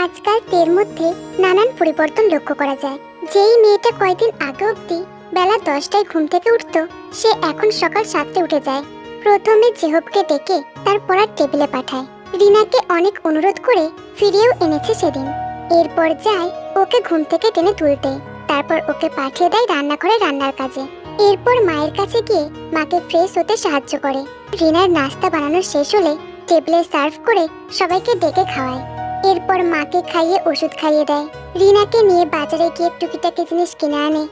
আজকাল তের মধ্যে নানান পরিবর্তন লক্ষ্য করা যায়। যেই মেয়েটা কয়েকদিন আগে অবধি বেলা 10টায় ঘুম থেকে উঠতো, সে এখন সকাল 7টায় উঠে যায়। প্রথমে জেহবকে ডেকে তার পড়ার টেবিলে পাঠায়। রিনাকে অনেক অনুরোধ করে ফিরিয়েও এনেছে সেদিন। এরপর যায় ওকে ঘুম থেকে টেনে তুলতে, তারপর ওকে পাঠিয়ে দেয় রান্নাঘরে রান্নার কাজে। এরপর মায়ের কাছে গিয়ে মাকে ফ্রেশ হতে সাহায্য করে। রিনার নাস্তা বানানো শেষ হলে টেবিলে সার্ভ করে সবাইকে ডেকে খাওয়ায়। এরপর মাকে খাইয়ে ওষুধ খাইয়ে দেয়। রিনাকে নিয়ে বাজারে গিয়ে টুকিটাকি জিনিস কিনে আনে।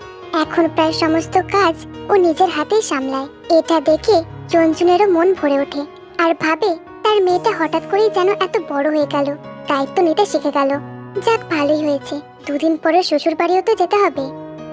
এখন প্রায় সমস্ত কাজ ও নিজের হাতেই সামলায়। এটা দেখে রঞ্জুনেরও মন ভরে ওঠে আর ভাবে তার মেয়েটা হঠাৎ করেই যেন এত বড় হয়ে গেল, দায়িত্ব নিতে শিখে গেল। যাক, ভালোই হয়েছে, দুদিন পরে শ্বশুর বাড়িও তো যেতে হবে।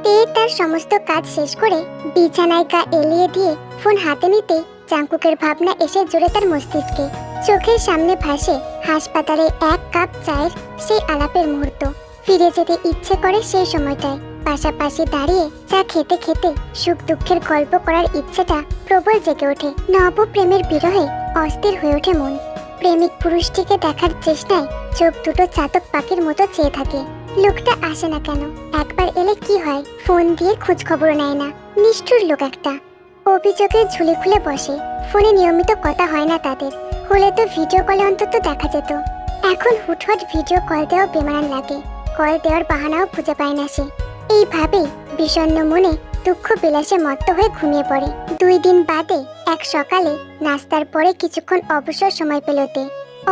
তে তার সমস্ত কাজ শেষ করে বিছানায় গা এলিয়ে দিয়ে ফোন হাতে নিতে জাংকুকের ভাবনা এসে জোরে তার মস্তিষ্কে। চোখের সামনে ভাসে হাসপাতালে 1 কাপ চায়ের সেই আলাপের মুহূর্ত। ফিরে যেতে ইচ্ছে করে সেই সময়টায়। পাশাপাশি দাঁড়িয়ে চা খেতে খেতে সুখ দুঃখের গল্প করার ইচ্ছেটা প্রবল জেগে ওঠে। নব প্রেমের বিরহে অস্থির হয়ে ওঠে মন। প্রেমিক পুরুষটিকে দেখার চেষ্টায় চোখ দুটো চাতক পাখির মতো চেয়ে থাকে। লোকটা আসে না কেন? একবার এলে কি হয়, ফোন দিয়ে খোঁজ খবর নেয় না। নিষ্ঠুর লোক একটা। অভিযোগের ঝুলি খুলে বসে। ফোনে নিয়মিত কথা হয় না তাদের, হলে তো ভিডিও কলে অন্তত দেখা যেত। এখন হুটহাট ভিডিও কল দেওয়া বেমানান লাগে। কল দেওয়ার বাহানাও খুঁজে পায় না সে। এইভাবেই বিষণ্ণ মনে দুঃখ বিলাসে মত্ত হয়ে ঘুমিয়ে পড়ে। 2 দিন বাদে এক সকালে নাস্তার পরে কিছুক্ষণ অবসর সময় পেলতে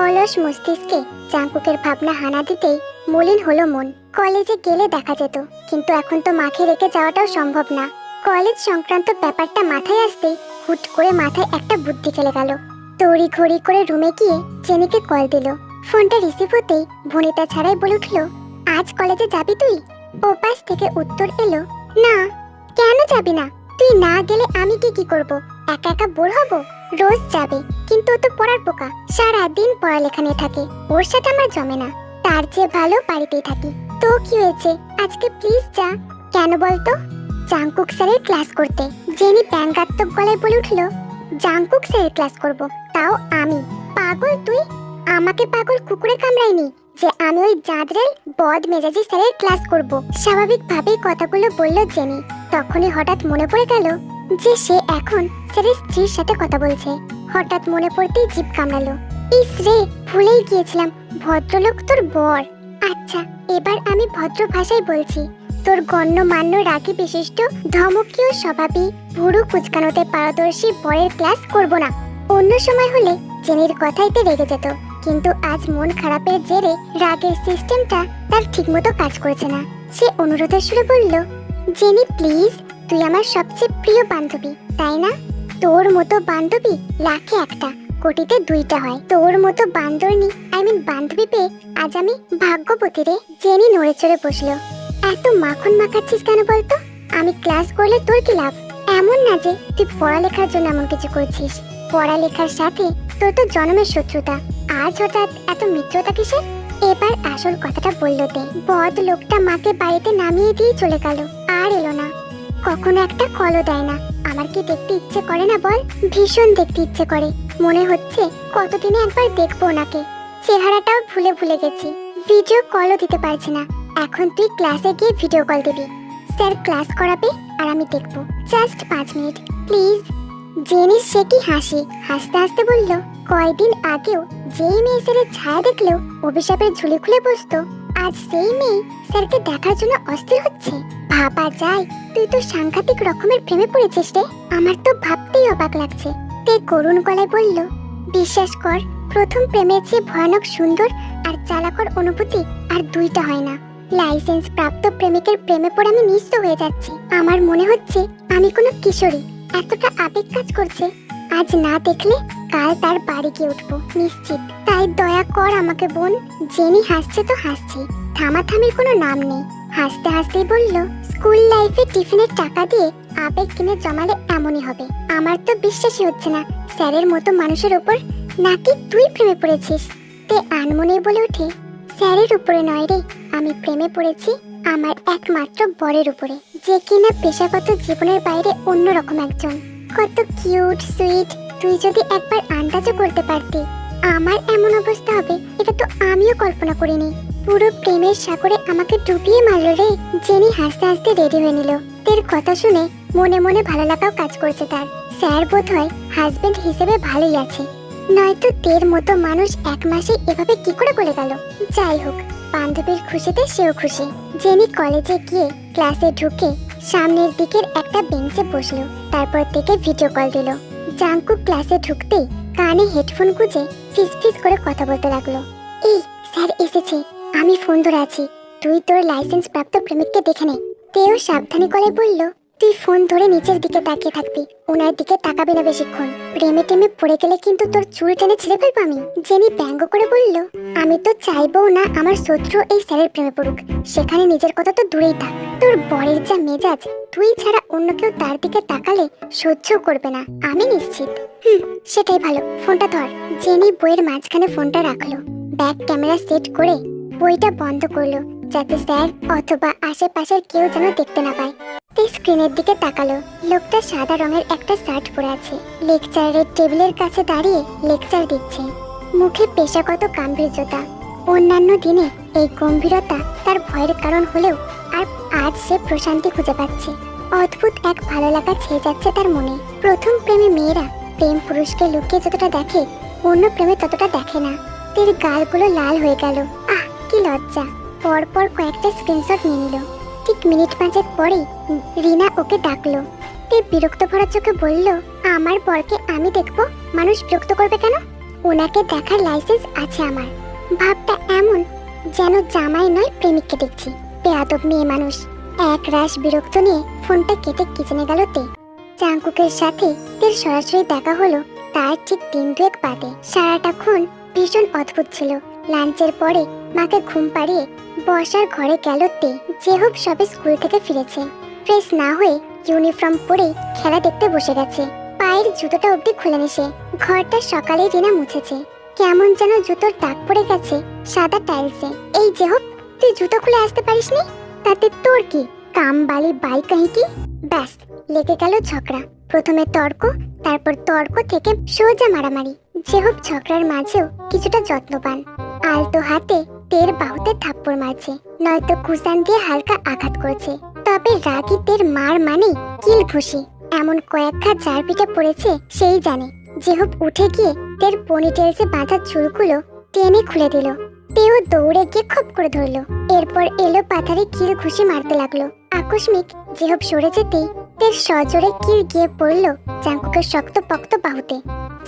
অলস মস্তিষ্কে জাংকুকের ভাবনা হানা দিতেই মলিন হলো মন। কলেজে গেলে দেখা যেত, কিন্তু এখন তো মাকে রেখে যাওয়াটাও সম্ভব না। কলেজ সংক্রান্ত ব্যাপারটা মাথায় আসতেই হুট করে মাথায় একটা বুদ্ধি খেলে গেল। তড়ি ঘড়ি করে রুমে গিয়ে জেনিকে কল দিল। ফোনটা রিসিভ হতেই ভনিতা ছাড়াই বলে উঠল, আজ কলেজে যাবি তুই? ওপাশ থেকে উত্তর এলো, না। কেন যাবি না? তুই না গেলে আমি কি করব? একা একা বোর হব? রোজ যাবে, কিন্তু ও তো পড়ার পোকা, সারাদিন পড়ালেখা নিয়ে থাকে। ওর সাথে আমার জমে না। তার চেয়ে ভালো বাড়িতেই থাকি। তো কি হয়েছে, আজকে প্লিজ যা। কেন বলতো? জাংকুক স্যারের ক্লাস করতে। জেনি ব্যঙ্গাত্মক গলায় বলে উঠল, জাংকুক স্যারের ক্লাস করব, তাও আমি? পাগল তুই? আমাকে পাগল কুকুরে কামড়ায়নি যে আমি ওই জাদরেল বদ মেজাজি স্যারের ক্লাস করব। স্বাভাবিকভাবেই কথাগুলো বলল জেনি। তখনই হঠাৎ মনে পড়ে গেল যে সে এখন স্যারের স্ত্রীর সাথে কথা বলছে। হঠাৎ মনে পড়তেই জিভ কামড়ালো। ইস রে, ভুলেই গিয়েছিলাম, ভদ্রলোক তোর বর। আচ্ছা, এবার আমি ভদ্র ভাষায় বলছি। তোর গণ্যমান্য রাগী বিশিষ্ট ধমকীয় স্বভাবী ভুরু কুচকানোতে পারদর্শী বরের ক্লাস করব না। অন্য সময় হলে জেনির কথাইতে রেগে যেত, কিন্তু আজ মন খারাপের জেরে রাগের সিস্টেমটা তার ঠিকমতো কাজ করছে না। সে অনুরোধের সুরে বলল, জেনি প্লিজ, তুই আমার সবচেয়ে প্রিয় বান্ধবী, তাই না? তোর মতো বান্ধবী লাখে একটা, কোটিতে 2টা হয়। তোর মতো বান্দরনি বান্ধবী পেয়ে আজ আমি ভাগ্যবতী রে। জেনি নড়ে চড়ে বসলো। এত মাখন মাখাচ্ছিস কেন বলতো? আমি ক্লাস করলে তোর কি লাভ? এমন না যে তুই পড়ালেখার জন্য এমন কিছু করছিস। পড়ালেখার সাথে তোর তো জন্মের শত্রুতা। আজ হঠাৎ এত মিত্রতা কিসের? এবার আসল কথাটা বললো তে। বদ লোকটা মাকে বাড়িতে নামিয়ে দিয়ে চলে গেল, আর এলো না। কখনো একটা কলও দেয় না। আমার কি দেখতে ইচ্ছে করে না বল? ভীষণ দেখতে ইচ্ছে করে। মনে হচ্ছে কতদিনে একবার দেখবো ওনাকে। চেহারাটাও ভুলে গেছি। ভিডিও কলও দিতে পারছি না। এখন তুই ক্লাসে গিয়ে ভিডিও কল দিবি। স্যার ক্লাস করাবে আর আমি দেখবো। Just 5 minute please. জেনির সে কি হাসি, হাসতে হাসতে বলল, কয়দিন আগেও যেই মেয়ে স্যারের ছায়া দেখলেও অভিশাপের ঝুলি খুলে বসতো, আজ সেই মেয়ে স্যারকে দেখার জন্য অস্থির হচ্ছে। ভাবা যায়, তুই তো সাংঘাতিক রকমের প্রেমে পড়েছিস রে। আমার তো ভাবতেই অবাক লাগছে। তে করুণ গলায় বলল, বিশ্বাস কর, প্রথম প্রেমের চেয়ে ভয়ানক সুন্দর আর চালাকর অনুভূতি আর 2টা হয় না। লাইসেন্স প্রাপ্ত প্রেমিকের প্রেমে পড়ে আমি নিঃস্ব হয়ে যাচ্ছি। আমার মনে হচ্ছে আমি কোনো কিশোরী। এতটা আবেগ কাজ করছে, আজ না দেখলে কাল তার বাড়ি গিয়ে উঠবো নিশ্চিত। তাই দয়া কর আমাকে বোন। জেনি হাসছে তো হাসছি, থামাথামির কোনো নাম নেই। হাসতে হাসতেই বলল, স্কুল লাইফে টিফিনের টাকা দিয়ে আবেগ কিনে জমালে এমনই হবে। আমার তো বিশ্বাসই হচ্ছে না স্যারের মতো মানুষের উপর নাকি তুই প্রেমে পড়েছিস। তে আনমনে বলে ওঠে, স্যারের উপরে নয় রে, আমি প্রেমে পড়েছি আমার একমাত্র বরের উপরে, যে কিনা পেশাগত জীবনের বাইরে অন্যরকম একজন। কত কিউট সুইট। তুই যদি একবার আন্দাজও করতে পারতি আমার এমন অবস্থা হবে, এটা তো আমিও কল্পনা করিনি। পুরো প্রেমের সাগরে আমাকে ডুবিয়ে মারলো রে। জেনি হাসতে হাসতে রেডি হয়ে নিল। তের কথা শুনে মনে মনে ভালো লাগাও কাজ করছে তার। স্যার বোধহয় হাজবেন্ড হিসেবে ভালোই আছে, নয়তো তের মতো মানুষ 1 মাসে এভাবে কি করে গলে গেল। যাই হোক, বান্ধবীর খুশিতে সেও খুশি। জেনি কলেজে গিয়ে ক্লাসে ঢুকে সামনের দিকের একটা বেঞ্চে বসলো। তারপর থেকে ভিডিও কল দিল। জাংকুক ক্লাসে ঢুকতেই কানে হেডফোন গুঁজে ফিস ফিস করে কথা বলতে লাগলো। এই স্যার এসেছে, আমি ফোন ধরে আছি, তুই তোর লাইসেন্স প্রাপ্ত প্রেমিককে দেখে নে। তেও সাবধানে গলায় বলল, তুই ফোন ধরে নিচের দিকে তাকিয়ে থাকবি, ওনার দিকে তাকাবি না বেশিক্ষণ। প্রেমে টেমে পড়ে গেলে কিন্তু তোর চুল টেনে ছিঁড়ে ফেলবো আমি। জেনি ব্যঙ্গ করে বলল, আমি তো চাইবো না আমার শত্রু এই স্যারের প্রেমে পড়ুক, সেখানে নিজের কথা তো দূরেই থাক। তোর বরের যা মেজাজ, তুই ছাড়া অন্য কেউ তার দিকে তাকালে সহ্য করবে না, আমি নিশ্চিত। সেটাই ভালো, ফোনটা ধর। জেনি বইয়ের মাঝখানে ফোনটা রাখলো, ব্যাক ক্যামেরা সেট করে বইটা বন্ধ করলো, যাতে স্যার অথবা আশেপাশের কেউ যেন দেখতে না পায়। স্ক্রিনের দিকে তাকালো। লোকটা সাদা রঙের একটা শার্ট পরে আছে, লেকচারের টেবিলের কাছে দাঁড়িয়ে লেকচার দিচ্ছে। মুখে পেশাগত গাম্ভীর্যতা। অন্যান্য দিনে এই গম্ভীরতা তার ভয়ের কারণ হলেও আর আজ সে প্রশান্তি খুঁজে পাচ্ছে। অদ্ভুত এক ভালো লাগা ছেয়ে যাচ্ছে তার মনে। প্রথম প্রেমে মেয়েরা প্রেম পুরুষকে লুকিয়ে যতটা দেখে, অন্য প্রেমে ততটা দেখে না। তের গালগুলো লাল হয়ে গেল। আহ, কি লজ্জা। পরপর কয়েকটা স্ক্রিনশট নিয়ে নিল। ঠিক মিনিট 5 পরেই রিনা ওকে ডাকলো। তে বিরক্ত ভরা চোখে বলল, আমার বরকে আমি দেখবো, মানুষ বিরক্ত করবে কেন? ওনাকে দেখার লাইসেন্স আছে আমার। ভাবটা এমন যেন জামাই নয় প্রেমিককে দেখছি। বেয়াদব মেয়ে মানুষ। এক রাশ বিরক্ত নিয়ে ফোনটা কেটে কিচেনে গেল তে। জাংকুকের সাথে তের সরাসরি দেখা হলো তার ঠিক 3-2 বাদে। সারাটাক্ষণ ভীষণ অদ্ভুত ছিল। লাঞ্চের পরে মাকে ঘুম পাড়িয়ে বসার ঘরে গেল তে। জেহব সবে স্কুল থেকে ফিরেছে। ফ্রেশ না হয়ে ইউনিফর্ম পরে খেলা দেখতে বসে গেছে। পায়ের জুতোটা অবধি খুলেনি সে। ঘরটা সকালে রিনা মুছেছে। কেমন যেন জুতোর দাগ পড়ে গেছে সাদা টাইলসে। এই জেহব, তুই জুতো খুলে আসতে পারিসনি? তাতে তোর কি? কাম বালি বাই কাহি কি? ব্যাস, লেগে গেল ঝগড়া। প্রথমে তর্ক, তারপর তর্ক থেকে সোজা মারামারি। জেহব ঝগড়ার মাঝেও কিছুটা যত্নবান। আলতো হাতে তের বাহুতে থাপ্পড় মারছে, নয়তো কুসান দিয়ে হালকা আঘাত করছে। তবে রাগী তের মার মানে কিল ঘুষি। এমন কয়েক ঘা যার পিঠে পড়েছে সেই জানে। জেহব উঠে গিয়ে তের পনিটেলসে বাঁধা চুলগুলো টেনে খুলে দিল। তেও দৌড়ে গিয়ে খপ করে ধরলো। এরপর এলো পাথারে কিল ঘুষি মারতে লাগলো। আকস্মিক জেহব সরে যেতেই তের সজোরে কিল গিয়ে পড়লো জাংকুকের শক্ত পক্ত বাহুতে।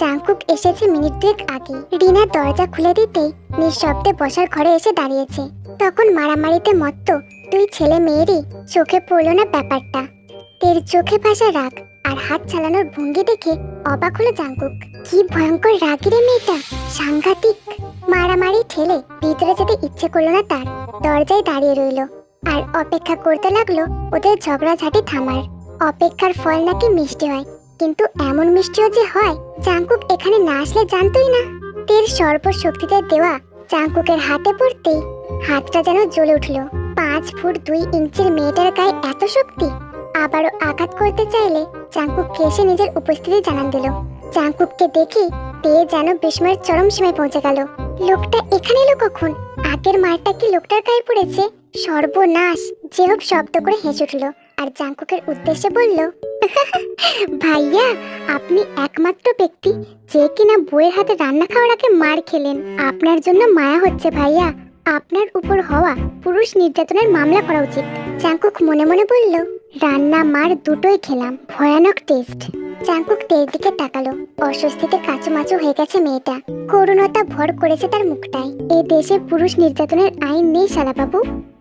জাংকুক এসেছে মিনিট 2 আগে। রিনা দরজা খুলে দিতেই নিঃশব্দে বসার ঘরে এসে দাঁড়িয়েছে। তখন মারামারিতে মত্ত 2 ছেলে মেয়েরই চোখে পড়লো না ব্যাপারটা। তের চোখে ভাসা রাগ আর হাত চালানোর ভঙ্গি দেখে অবাক হলো জাংকুক। কি ভয়ঙ্কর রাগী রে মেয়েটা, সাংঘাতিক। মারামারি ঠেলে ভিতরে যেতে ইচ্ছে করলো না তার। দরজায় দাঁড়িয়ে রইলো আর অপেক্ষা করতে লাগলো ওদের ঝগড়াঝাটি থামার। অপেক্ষার ফল নাকি মিষ্টি হয়, কিন্তু এমন মিষ্টিও যে হয় জাংকুক এখানে না আসলে জানতোই না। তের সর্বশক্তিতে দেওয়া জাংকুকের হাতে পড়তেই হাতটা যেন জ্বলে উঠলো। 5 ফুট 2 ইঞ্চির মেয়েটার গায়ে এত শক্তি! আবারও আঘাত করতে চাইলে জাংকুককে এসে নিজের উপস্থিতি জানান দিল। জাংকুককে দেখে তে যেন বিস্ময়ের চরম সীমায় পৌঁছে গেল। লোকটা এখানে এলো কখন? আগের মারটা কি লোকটার গায়ে পড়েছে? সর্বনাশ! জেহব শব্দ করে হেসে উঠল আর জাংকুকের উদ্দেশ্যে বলল, ভাইয়া, আপনি একমাত্র ব্যক্তি যে কিনা বউয়ের হাতে রান্না খাওয়ার আগে মার খেলেন। আপনার জন্য মায়া হচ্ছে ভাইয়া। আপনার উপর হওয়া পুরুষ নির্যাতনের মামলা করা উচিত। জাংকুক মনে মনে বলল, রান্না মার দুটোই খেলাম, ভয়ানক টেস্ট। জাংকুক তের দিকে তাকালো। অস্বস্তিতে কাচুমাচু হয়ে গেছে মেয়েটা। করুণতা ভর করেছে তার মুখটায়। এই দেশে পুরুষ নির্যাতনের আইন নেই শালাবাবু।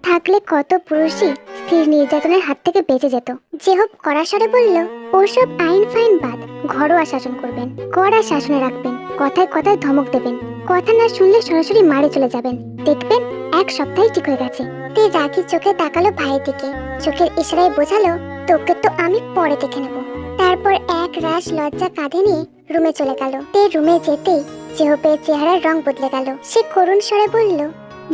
থাকলে কত পুরুষই স্ত্রীর নির্যাতনের হাত থেকে বেঁচে যেত। জেহব কড়া স্বরে বলল, ওসব আইন ফাইন বাদ, ঘরোয়া শাসন করবেন, কড়া শাসনে রাখবেন, কথায় কথায় ধমক দেবেন, কথা না শুনলে সরাসরি মারে চলে যাবেন, দেখবেন 1 সপ্তাহে ঠিক হয়ে গেছে। তে রাগি চোখে তাকালো ভাইয়ের দিকে। চোখের ইশারায় বোঝালো, তোকে তো আমি পরে দেখে নেব। তারপর এক রাশ লজ্জা কাঁধে নিয়ে রুমে চলে গেল। তে রুমে যেতেই জেহবের চেহারার রং বদলে গেল। সে করুণ স্বরে বলল,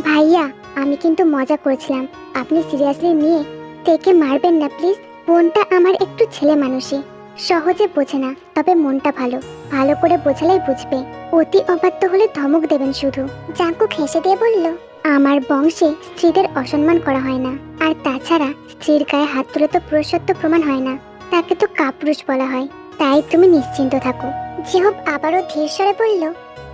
ভাইয়া, আমি কিন্তু মজা করেছিলাম, আপনি সিরিয়াসলি নিয়ে তেকে মারবেন না প্লিজ। বোনটা আমার একটু ছেলে মানুষই, সহজে বোঝে না, তবে মনটা ভালো, ভালো করে বোঝালেই বুঝবে। অতি অবাধ্য হলে ধমক দেবেন শুধু। জাংকুক হেসে দিয়ে বলল, আমার বংশে স্ত্রীদের অসম্মান করা হয় না, আর তাছাড়া স্ত্রীর গায়ে হাত তুলে তো পুরুষত্ব প্রমাণ হয় না, তাকে তো কাপুরুষ বলা হয়। তাই তুমি নিশ্চিন্ত থাকো। জেহব আবারও ধীর স্বরে বলল,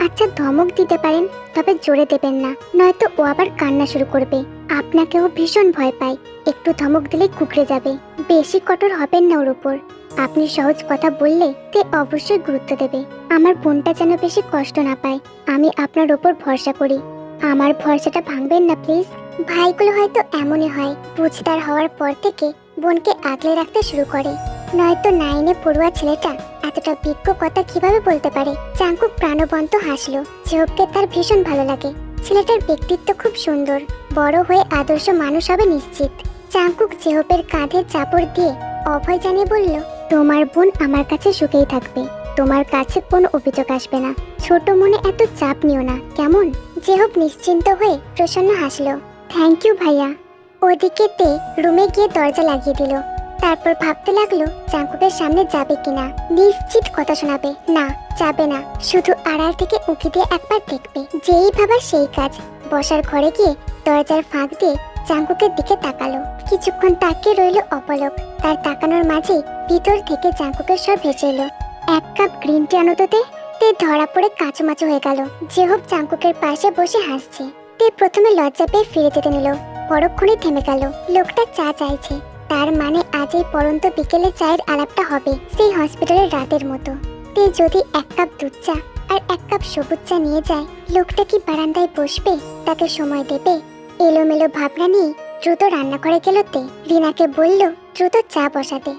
আচ্ছা ধমক দিতে পারেন, তবে জোরে দেবেন না, নয়তো ও আবার কান্না শুরু করবে। আপনাকেও ভীষণ ভয় পায়, একটু ধমক দিলেই কুকড়ে যাবে। বেশি কঠোর হবেন না ওর উপর। আপনি সহজ কথা বললে তে অবশ্যই গুরুত্ব দেবে। আমার বোনটা যেন বেশি কষ্ট না পায়, আমি আপনার ওপর ভরসা করি। আমার ভরসাটা ভাঙবেন না প্লিজ। ভাইগুলো হয়তো এমনই হয়, বুঝদার হওয়ার পর থেকে বোনকে আগলে রাখতে শুরু করে, নয়তো নাইনে পড়ুয়া ছেলেটা এতটা বিজ্ঞ কথা কিভাবে বলতে পারে। চাঙ্কুক প্রাণবন্ত হাসলো। জেহবকে তার ভীষণ ভালো লাগে। ছেলেটার ব্যক্তিত্ব খুব সুন্দর, বড় হয়ে আদর্শ মানুষ হবে নিশ্চিত। চাঙ্কুক জেহবের কাঁধে চাপড় দিয়ে অভয় জানিয়ে বলল, তোমার বোন আমার কাছে সুখেই থাকবে, তোমার কাছে কোনো অভিযোগ আসবে না। ছোট মনে এত চাপ নিও না, কেমন? জেহব নিশ্চিন্ত হয়ে প্রসন্ন হাসলো। থ্যাংক ইউ ভাইয়া। ওদিকে তে রুমে গিয়ে দরজা লাগিয়ে দিল। তারপর ভাবতে লাগলো চাঙ্কুকের সামনে যাবে কিনা। নিশ্চিত কথা শোনাবে না, যাবে না, শুধু আড়াল থেকে উঁকি দিয়ে একবার দেখবে। যেই ভাবার সেই কাজ। বসার ঘরে গিয়ে দরজার ফাঁক দিয়ে চাঙ্কুকের দিকে তাকালো। কিছুক্ষণ তাকিয়ে রইল অপলক। তার তাকানোর মাঝে ভিতর থেকে চাঙ্কুকের স্বর ভেসে এলো, এক কাপ গ্রিন টি আনো তো তে। তে ধরা পড়ে কাঁচুমাচু হয়ে গেল। জেহব চাঙ্কুকের পাশে বসে হাসছে। তে প্রথমে লজ্জা পেয়ে ফিরে যেতে নিল, পরক্ষণে থেমে গেল। লোকটা চা চাইছে, তার মানে আজ এই পরন্ত বিকেলে চায়ের আলাপটা হবে সেই হসপিটালের রাতের মতো। তে যদি এক কাপ দুধ চা আর এক কাপ সবুজ চা নিয়ে যায়, লোকটা কি বারান্দায় বসবে, তাকে সময় দেবে? এলোমেলো ভাবনা নিয়ে দ্রুত রান্নাঘরে গেল তে। রিনাকে বলল দ্রুত চা বসাতে।